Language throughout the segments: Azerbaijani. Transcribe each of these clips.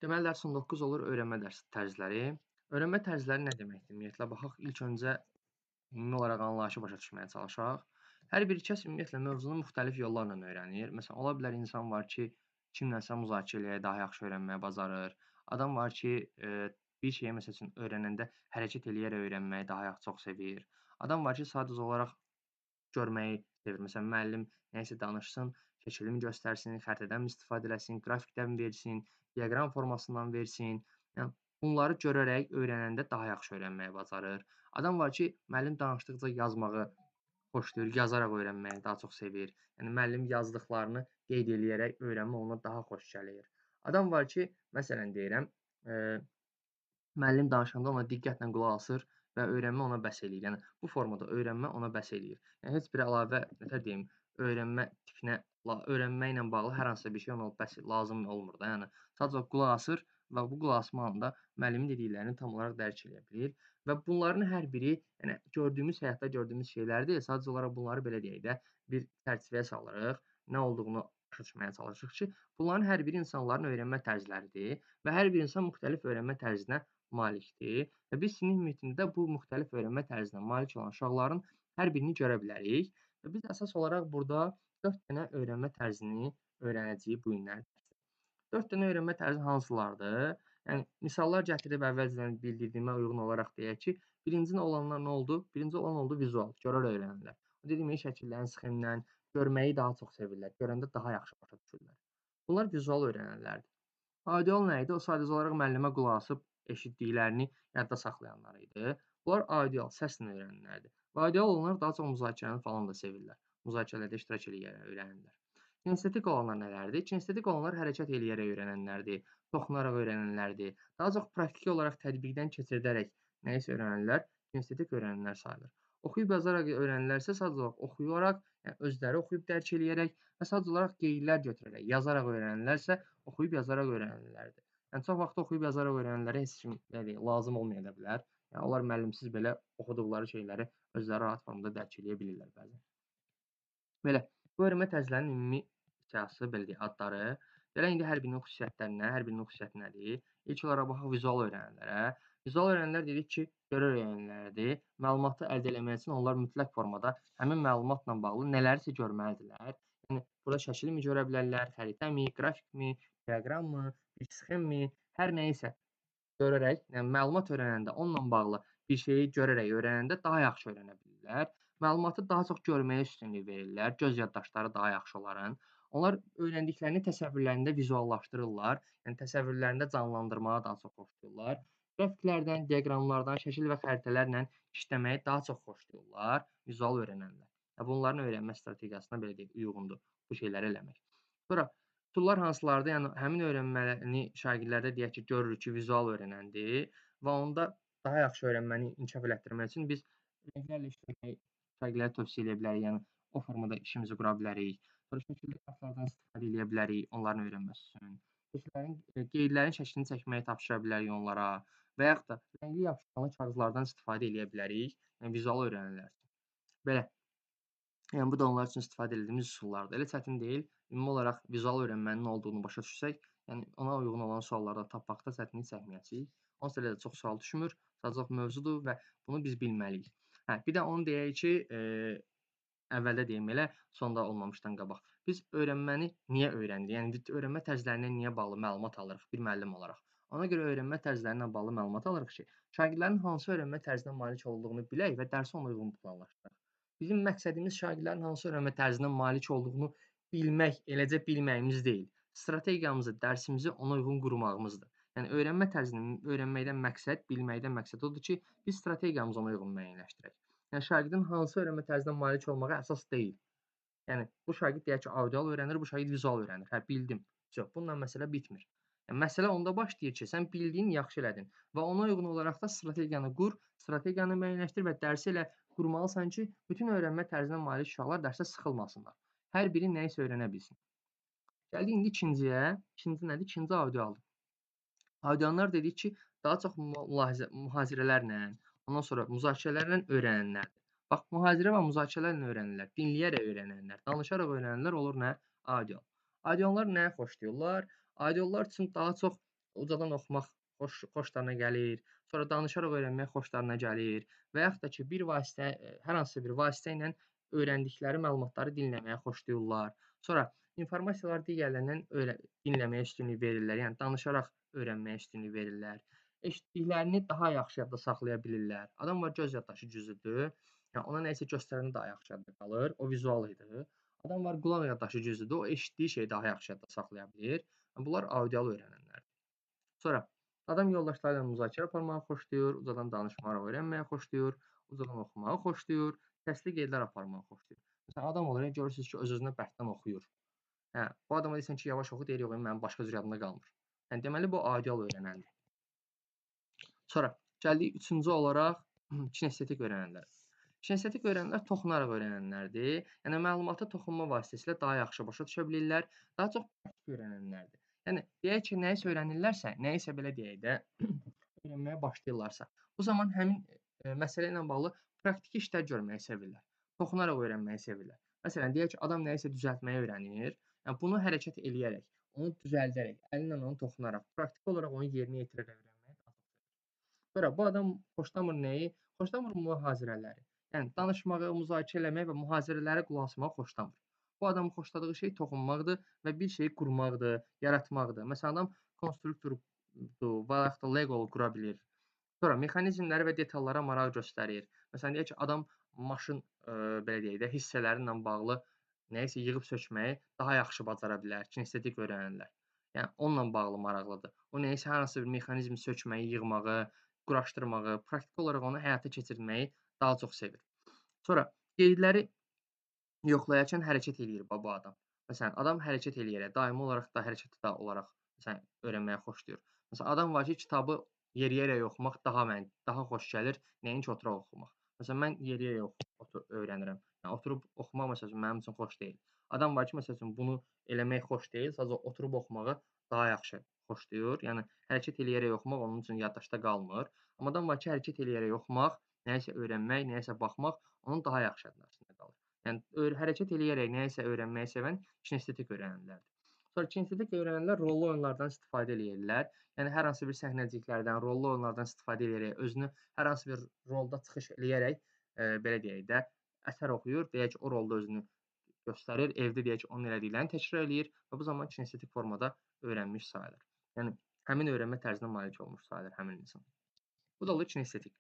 Deməli, dərs 19 olur öyrənmə tərzləri. Öyrənmə tərzləri nə deməkdir? Ümumiyyətlə baxaq, ilk öncə ümumi olaraq anlayışı başa düşməyə çalışaq. Hər bir kəs ümumiyyətlə mövzunu müxtəlif yollarla öyrənir. Məsələn, ola bilər insan var ki, kimləsə müzakirə eləyə daha yaxşı öyrənməyi bacarır. Adam var ki, bir şeyi məsəl üçün öyrənəndə hərəkət eləyərək öyrənməyi daha çox sevir. Adam var ki, sadəcə olaraq görməyi sevir. Məsələn, müəllim nəyisə danışsın, şəkilimi göstərsin, xəritədən istifadə eləsin, qrafikdən versin, diaqram formasından versin. Yəni bunları görərək öyrənəndə daha yaxşı öyrənməyi bacarır. Adam var ki, müəllim danışdıqca yazmağı xoşlayır, yazaraq öyrənməyi daha çox sevir. Yəni müəllim yazdıqlarını qeyd eləyərək öyrənmə ona daha xoş gəlir. Adam var ki, məsələn deyirəm, müəllim danışanda ona diqqətlə qulaq asır və öyrənmə ona bəs eləyir. Yəni bu formada öyrənmə ona bəs eləyir. Yəni heç bir əlavə, nətər deyim, öyrənmə tipinə öyrənməklə bağlı hər hansısa bir şey ona bəs lazım olmur da. Yəni sadəcə qulaq asır və bu qulaq asma anında müəllimin dediklərini tam olaraq dərk edə bilir və bunların hər biri, yəni gördüyümüz həyatda gördüyümüz şeylərdir. Sadəcə olaraq bunları belə deyək də, bir çərçivəyə salırıq, nə olduğunu başa düşməyə çalışırıq ki, bunların hər biri insanların öyrənmə tərzləridir və hər bir insan müxtəlif öyrənmə tərzinə malikdir və biz sinif mühitində bu müxtəlif öyrənmə tərzinə malik olan uşaqların hər birini görə bilərik və biz əsas olaraq burada 4 dənə öyrənmə tərzini öyrənəcəyik bu günlər. 4 dənə öyrənmə tərzi hansılardır? Yəni misallar gətirib əvvəlcədən bildirdiyimə uyğun olaraq deyək ki, birinci olanlar nə oldu? Birinci olan oldu vizual, görərək öyrənirlər. O dediyim şəkillərin sxemlə görməyi daha çox sevirlər. Görəndə daha yaxşı başa düşürlər. Bunlar vizual öyrənənlərdir. Audial nə idi? O sadəcə olaraq müəllimə qulaq asıb eşitdiklərini yadda saxlayanlar idi. Bunlar audial, səslə öyrənənlərdir. Və audial olanlar daha çox müzakirəni falan da sevirlər. Müzakirələrdə iştirak eləyərək öyrənirlər. Kinestetik olanlar nələrdir? Kinestetik olanlar hərəkət eləyərək öyrənənlərdir, toxunaraq öyrənənlərdir. Daha çox praktiki olaraq tətbiqdən keçirdərək nəyisə öyrənənlər kinestetik öyrənənlər sayılır. Oxuyub yazaraq öyrənənlər isə sadəcə olaraq oxuyaraq, yəni özləri oxuyub dərk eləyərək və sadəcə olaraq qeydlər götürərək, yazaraq öyrənənlər isə oxuyub yazaraq öyrənənlərdir. Yəni çox vaxt oxuyub yazaraq öyrənənlərə heç kim lazım olmaya da bilər. Yəni onlar müəllimsiz belə oxuduqları şeyləri özləri rahat formada dərk eləyə bilirlər bəzən. Belə, bu öyrənmə tərzlərinin ümumi siyahısı, belə deyək, adları. Gələk indi hər birinin xüsusiyyətlərinə, hər birinin xüsusiyyəti nədir? İlk olaraq baxaq vizual öyrənənlərə. Vizual öyrənənlər dedik ki, görə öyrənənlərdir. Məlumatı əldə etmək üçün onlar mütləq formada həmin məlumatla bağlı nələrisə görməlidirlər. Yəni burada şəkilmi görə bilərlər, xəritəmi, qrafikmi, diaqrammı, bir sxemmi, hər nə isə görərək, yəni məlumat öyrənəndə onunla bağlı bir şeyi görərək öyrənəndə daha yaxşı öyrənə bilirlər. Məlumatı daha çox görməyə üstünlük verirlər. Göz yaddaşları daha yaxşı onların. Onlar öyrəndiklərini təsəvvürlərində vizuallaşdırırlar. Yəni təsəvvürlərində canlandırmağı daha çox xoşlayırlar. Qrafiklərdən, diaqramlardan, şəkil və xəritələrlə işləməyi daha çox xoşlayırlar vizual öyrənənlər. Yəni bunların öyrənmə strategiyasına belə deyək, uyğundur bu şeyləri eləmək. Sonra üsullar hansılardır? Yəni həmin öyrənməni şagirdlərdə deyək ki, görürük ki, vizual öyrənəndir və onda daha yaxşı öyrənməni inkişaf elətdirmək üçün biz rənglərlə işləməyi şagirdlərə tövsiyə edə bilərik. Yəni o formada işimizi qura bilərik. Sonra şəkilli kartlardan istifadə edə bilərik onların öyrənməsi üçün. Qeydlərin şəklini çəkməyi tapşıra bilərik onlara və yaxud da rəngli yapışqanlı kağızlardan istifadə edə bilərik. Yəni vizual öyrənənlər üçün. Belə. Yəni bu da onlar üçün istifadə etdiyimiz üsullardır. Elə çətin deyil. Ümumi olaraq vizual öyrənmənin nə olduğunu başa düşsək, yəni ona uyğun olan suallarda tapmaqda çətinlik çəkməyəcəyik. Onsuz da elə çox sual düşmür. Sadəcə mövzudur və bunu biz bilməliyik. Hə, bir də onu deyək ki, əvvəldə deyim elə, sonda olmamışdan qabaq. Biz öyrənməni niyə öyrənirik? Yəni öyrənmə tərzlərinə niyə bağlı məlumat alırıq bir müəllim olaraq? Ona görə öyrənmə tərzləri ilə bağlı məlumat alırıq ki, şagirdlərin hansı öyrənmə tərzinə malik olduğunu bilək və dərsi ona uyğun planlaşdıraq. Bizim məqsədimiz şagirdlərin hansı öyrənmə tərzinə malik olduğunu bilmək, eləcə bilməyimiz deyil. Strategiyamızı, dərsimizi ona uyğun qurmağımızdır. Yəni öyrənmə tərzini öyrənməkdən məqsəd, bilməkdən məqsəd odur ki, biz strategiyamızı ona uyğun müəyyənləşdirək. Yəni şagirdin hansı öyrənmə tərzinə malik olmağı əsas deyil. Yəni bu şagird deyək ki, audial öyrənir, bu şagird vizual öyrənir. Hə, bildim. Yox, bununla məsələ bitmir. Yəni məsələ onda başlayır ki, sən bildiyini yaxşı elədin və ona uyğun olaraq da strategiyanı qur, strategiyanı müəyyənləşdir və dərsi elə qurmalısan ki, bütün öyrənmə tərzinə malik uşaqlar dərsdə sıxılmasınlar. Hər biri nə isə öyrənə bilsin. Gəldik indi ikinciyə. İkinci nədir? İkinci audialdır. Audiallar dedik ki, daha çox mühazirələrlə, ondan sonra müzakirələrlə öyrənənlərdir. Bax, mühazirə və müzakirələrlə öyrənirlər, dinləyərək öyrənənlər, danışaraq öyrənənlər olur nə? Audial. Audiallar nəyə xoşlayırlar? Audiallar üçün daha çox ucadan oxumaq xoşlarına gəlir, sonra danışaraq öyrənmək xoşlarına gəlir və yaxud da ki, bir vasitə, hər hansısa bir vasitə ilə öyrəndikləri məlumatları dinləməyə xoşlayırlar. Sonra informasiyaları digərlərindən dinləməyə üstünlük verirlər, yəni danışaraq öyrənməyə üstünlük verirlər. Eşitdiklərini daha yaxşı yadda saxlaya bilirlər. Adam var, göz yaddaşı güclüdür. Yəni ona nəyisə göstərəndə daha yaxşı yadda qalır. O vizual idi. Adam var, qulaq yaddaşı güclüdür. O eşitdiyi şeyi daha yaxşı yadda saxlaya bilir. Bunlar audial öyrənənlərdir. Sonra adam yoldaşları ilə müzakirə aparmağı xoşlayır, ucadan danışmağı öyrənməyi xoşlayır, ucadan oxumağı xoşlayır, səsli qeydlər aparmağı xoşlayır. Məsələn, adam olur, görürsünüz ki, öz-özünə bərkdən oxuyur. Hə, bu adama desən ki, yavaş oxu, deyir, yox, mənim başqa cür yadımda qalmır. Yəni deməli bu audial öyrənəndir. Sonra gəldik üçüncü olaraq kinestetik öyrənənlər. Kinestetik öyrənənlər toxunaraq öyrənənlərdir. Yəni məlumata toxunma vasitəsilə daha yaxşı başa düşə bilirlər, daha çox praktik öyrənənlərdir. Yəni deyək ki, nəyisə öyrənirlərsə, nəyisə belə deyək də öyrənməyə başlayırlarsa, bu zaman həmin məsələ ilə bağlı praktiki işlər görməyi sevirlər. Toxunaraq öyrənməyi sevirlər. Məsələn, deyək ki, adam nəyisə düzəltməyi öyrənir. Yəni bunu hərəkət eləyərək, onu düzəldərək, əli ilə onu toxunaraq, praktiki olaraq onu yerinə yetirərək öyrənməyi daha çox sevir. Sonra bu adam xoşlamır nəyi? Xoşlamır mühazirələri. Yəni danışmağı, müzakirə eləmək və mühazirələrə qulaq asmağı xoşlamır. Bu adamın xoşladığı şey toxunmaqdır və bir şeyi qurmaqdır, yaratmaqdır. Məsələn, adam konstruktordur və yaxud da Lego qura bilir. Sonra mexanizmləri və detallara maraq göstərir. Məsələn, deyək ki, adam maşın, belə deyək də, hissələri ilə bağlı nəyisə yığıb sökməyi daha yaxşı bacara bilər, kinestetik öyrənənlər. Yəni onunla bağlı maraqlıdır. O nəyisə hər hansı bir mexanizmi sökməyi, yığmağı, quraşdırmağı, praktiki olaraq onu həyata keçirməyi daha çox sevir. Sonra qeydləri yoxlayarkən hərəkət eləyir bu adam. Məsələn, adam hərəkət eləyərək, daimi olaraq da hərəkətdə olaraq məsələn öyrənməyi xoşlayır. Məsələn, adam var ki, kitabı yeriyərək oxumaq daha xoş gəlir, nəinki oturub oxumaq. Məsələn, mən yeriyərək öyrənirəm. Yəni oturub oxumaq məsəl üçün mənim üçün xoş deyil. Adam var ki, məsəl üçün bunu eləmək xoş deyil, sadəcə oturub oxumağı daha yaxşı xoşlayır. Yəni hərəkət eləyərək oxumaq onun üçün yaddaşda qalmır. Amma adam var ki, hərəkət eləyərək oxumaq, nəyisə öyrənmək, nəyisə baxmaq onun daha yaxşı yaddaşında qalır. Yəni hərəkət eləyərək nəyisə öyrənməyi sevən kinestetik öyrənənlərdir. Sonra kinestetik öyrənənlər rollu oyunlardan istifadə eləyirlər. Yəni hər hansı bir səhnəciklərdən, rollu oyunlardan istifadə eləyərək, özünü hər hansı bir rolda çıxış eləyərək, belə deyək də, əsər oxuyur, deyək ki, o rolda özünü göstərir, evdə deyək ki, onun elədiklərini təkrar eləyir və bu zaman kinestetik formada öyrənmiş sayılır. Yəni həmin öyrənmə tərzinə malik olmuş sayılır həmin insan. Bu da olur kinestetik.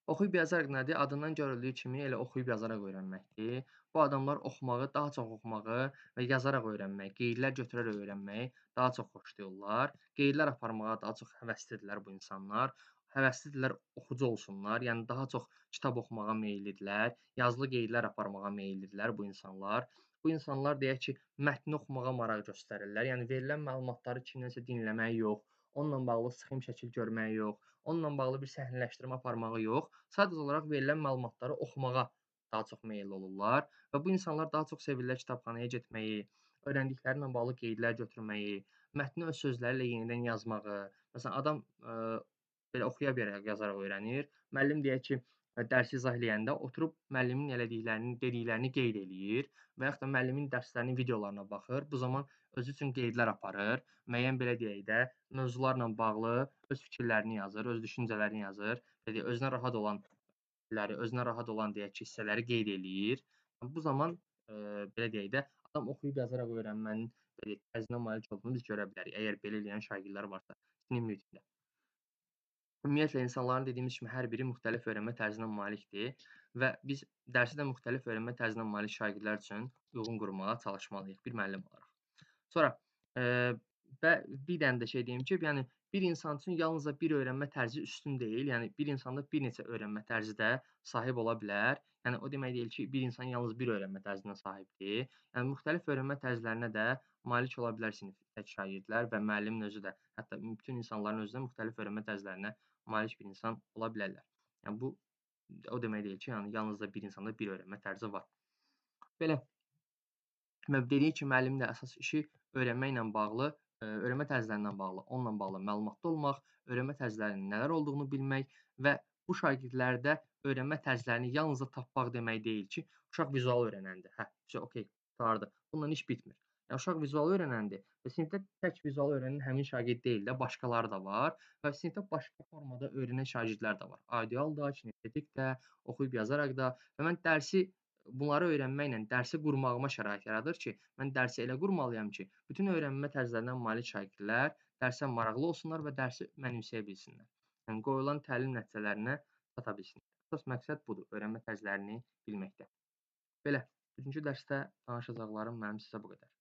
Oxuyub yazaraq nədir? Adından görüldüyü kimi elə oxuyub yazaraq öyrənməkdir. Bu adamlar oxumağı, daha çox oxumağı və yazaraq öyrənməyi, qeydlər götürərək öyrənməyi daha çox xoşlayırlar. Qeydlər aparmağa daha çox həvəslidirlər bu insanlar. Həvəslidirlər oxucu olsunlar. Yəni daha çox kitab oxumağa meyllidirlər. Yazılı qeydlər aparmağa meyllidirlər bu insanlar. Bu insanlar deyək ki, mətni oxumağa maraq göstərirlər. Yəni verilən məlumatları kimdənsə dinləmək yox, onunla bağlı sxem şəkil görmək yox, onunla bağlı bir səhnələşdirmə aparmağı yox, sadəcə olaraq verilən məlumatları oxumağa daha çox meyilli olurlar və bu insanlar daha çox sevirlər kitabxanaya getməyi, öyrəndikləri ilə bağlı qeydlər götürməyi, mətni öz sözləri ilə yenidən yazmağı. Məsələn, adam belə oxuya bilərək yazaraq öyrənir. Müəllim deyək ki, dərsi izah eləyəndə oturub müəllimin elədiklərini, dediklərini qeyd eləyir və yaxud da müəllimin dərslərinin videolarına baxır. Bu zaman özü üçün qeydlər aparır. Müəyyən belə deyək də, mövzularla bağlı öz fikirlərini yazır, öz düşüncələrini yazır. Belə özünə rahat olan deyək ki, hissələri qeyd eləyir. Bu zaman belə deyək də, adam oxuyub yazaraq öyrənmənin belə tərzinə malik olduğunu biz görə bilərik. Əgər belə eləyən şagirdlər varsa, sinif mühitində. Ümumiyyətlə insanların dediyimiz kimi hər biri müxtəlif öyrənmə tərzinə malikdir və biz dərsi də müxtəlif öyrənmə tərzinə malik şagirdlər üçün uyğun qurmağa çalışmalıyıq bir müəllim olaraq. Sonra və bir dənə də şey deyim ki, yəni bir insan üçün yalnızca bir öyrənmə tərzi üstün deyil. Yəni bir insanda bir neçə öyrənmə tərzi də sahib ola bilər. Yəni o demək deyil ki, bir insan yalnız bir öyrənmə tərzinə sahibdir. Yəni müxtəlif öyrənmə tərzlərinə də malik ola bilər sinifdəki şagirdlər və müəllimin özü də, hətta bütün insanların özü də müxtəlif öyrənmə tərzlərinə malik bir insan ola bilərlər. Yəni bu o demək deyil ki, yəni yalnızca bir insanda bir öyrənmə tərzi var. Belə və dediyi kimi müəllimin də əsas işi öyrənməklə bağlı, öyrənmə tərzlərindən bağlı, onunla bağlı məlumatlı olmaq, öyrənmə tərzlərinin nələr olduğunu bilmək və bu şagirdlərdə öyrənmə tərzlərini yalnızca tapmaq demək deyil ki, uşaq vizual öyrənəndir. Hə, okey, qurtardı. Bununla iş bitmir. Yəni uşaq vizual öyrənəndir və sinifdə tək vizual öyrənən həmin şagird deyil də, başqaları da var və sinifdə başqa formada öyrənən şagirdlər də var. Audial da, kinestetik də, oxuyub yazaraq da və mən bunları öyrənməklə dərsi qurmağıma şərait yaradır ki, mən dərsi elə qurmalıyam ki, bütün öyrənmə tərzlərindən malik şagirdlər dərsə maraqlı olsunlar və dərsi mənimsəyə bilsinlər. Yəni qoyulan təlim nəticələrinə çata bilsinlər. Əsas məqsəd budur, öyrənmə tərzlərini bilməkdə. Belə, bugünkü dərsdə danışacaqlarım mənim sizə bu qədər.